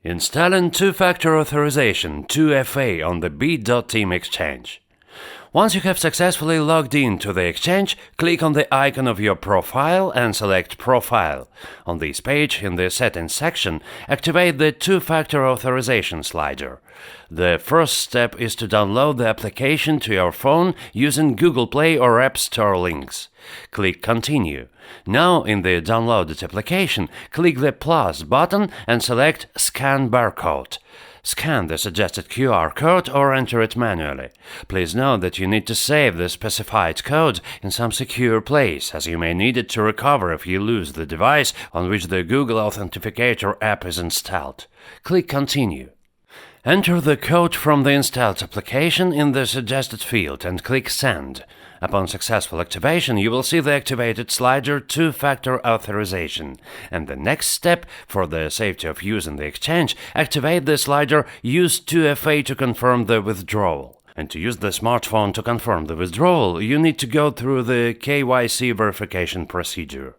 Installing two-factor authorization 2FA on the Bit.team exchange. Once you have successfully logged in to the exchange, click on the icon of your profile and select Profile. On this page, in the Settings section, activate the two-factor authorization slider. The first step is to download the application to your phone using Google Play or App Store links. Click Continue. Now, in the downloaded application, click the plus button and select Scan Barcode. Scan the suggested QR code or enter it manually. Please note that you need to save the specified code in some secure place, as you may need it to recover if you lose the device on which the Google Authenticator app is installed. Click Continue. Enter the code from the installed application in the suggested field and click Send. Upon successful activation, you will see the activated slider Two-Factor Authorization. And the next step, for the safety of use in the exchange, activate the slider Use 2FA to confirm the withdrawal. And to use the smartphone to confirm the withdrawal, you need to go through the KYC verification procedure.